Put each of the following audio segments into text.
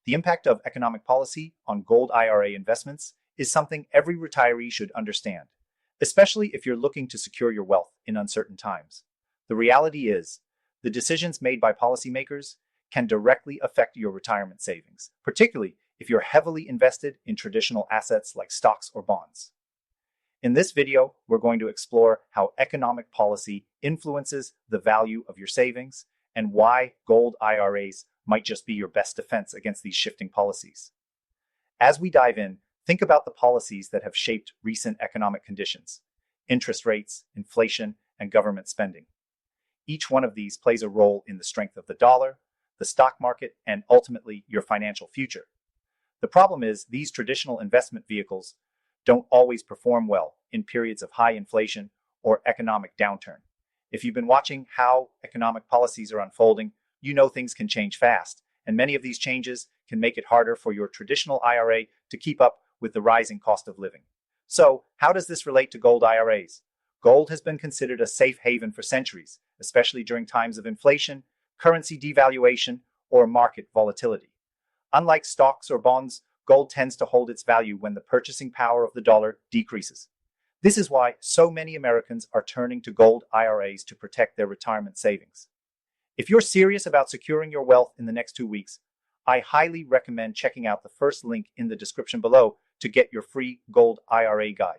The impact of economic policy on gold IRA investments is something every retiree should understand, especially if you're looking to secure your wealth in uncertain times. The reality is, the decisions made by policymakers can directly affect your retirement savings, particularly if you're heavily invested in traditional assets like stocks or bonds. In this video, we're going to explore how economic policy influences the value of your savings and why gold IRAs might just be your best defense against these shifting policies. As we dive in, think about the policies that have shaped recent economic conditions: interest rates, inflation, and government spending. Each one of these plays a role in the strength of the dollar, the stock market, and ultimately your financial future. The problem is these traditional investment vehicles don't always perform well in periods of high inflation or economic downturn. If you've been watching how economic policies are unfolding, you know things can change fast, and many of these changes can make it harder for your traditional IRA to keep up with the rising cost of living. So, how does this relate to gold IRAs? Gold has been considered a safe haven for centuries, especially during times of inflation, currency devaluation, or market volatility. Unlike stocks or bonds, gold tends to hold its value when the purchasing power of the dollar decreases. This is why so many Americans are turning to gold IRAs to protect their retirement savings. If you're serious about securing your wealth in the next 2 weeks, I highly recommend checking out the first link in the description below to get your free gold IRA guide.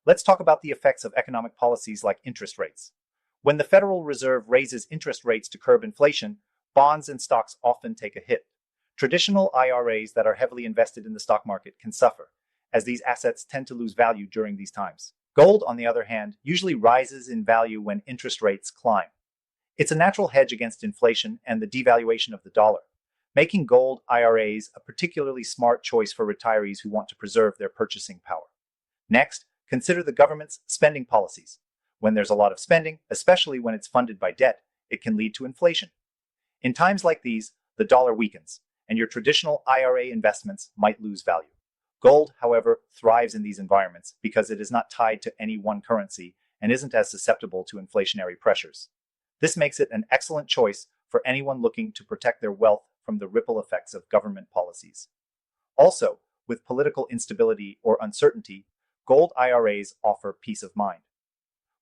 Let's talk about the effects of economic policies like interest rates. When the Federal Reserve raises interest rates to curb inflation, bonds and stocks often take a hit. Traditional IRAs that are heavily invested in the stock market can suffer, as these assets tend to lose value during these times. Gold, on the other hand, usually rises in value when interest rates climb. It's a natural hedge against inflation and the devaluation of the dollar, making gold IRAs a particularly smart choice for retirees who want to preserve their purchasing power. Next, consider the government's spending policies. When there's a lot of spending, especially when it's funded by debt, it can lead to inflation. In times like these, the dollar weakens, and your traditional IRA investments might lose value. Gold, however, thrives in these environments because it is not tied to any one currency and isn't as susceptible to inflationary pressures. This makes it an excellent choice for anyone looking to protect their wealth from the ripple effects of government policies. Also, with political instability or uncertainty, gold IRAs offer peace of mind.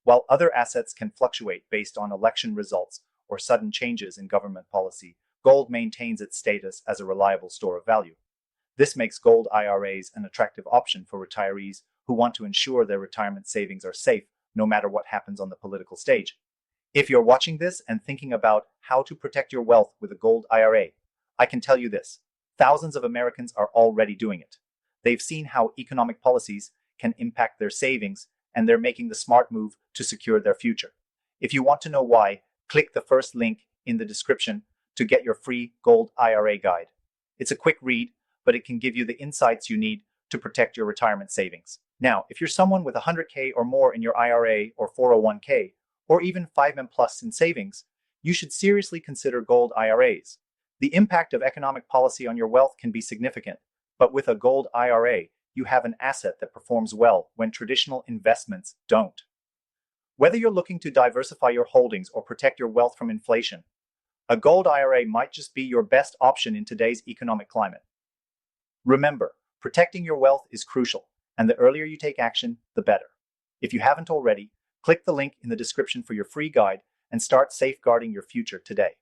While other assets can fluctuate based on election results or sudden changes in government policy, gold maintains its status as a reliable store of value. This makes gold IRAs an attractive option for retirees who want to ensure their retirement savings are safe no matter what happens on the political stage. If you're watching this and thinking about how to protect your wealth with a gold IRA, I can tell you this: thousands of Americans are already doing it. They've seen how economic policies can impact their savings, and they're making the smart move to secure their future. If you want to know why, click the first link in the description to get your free gold IRA guide. It's a quick read, but it can give you the insights you need to protect your retirement savings. Now, if you're someone with 100K or more in your IRA or 401K, or even 5M plus in savings, you should seriously consider gold IRAs. The impact of economic policy on your wealth can be significant, but with a gold IRA, you have an asset that performs well when traditional investments don't. Whether you're looking to diversify your holdings or protect your wealth from inflation, a gold IRA might just be your best option in today's economic climate. Remember, protecting your wealth is crucial, and the earlier you take action, the better. If you haven't already, click the link in the description for your free guide and start safeguarding your future today.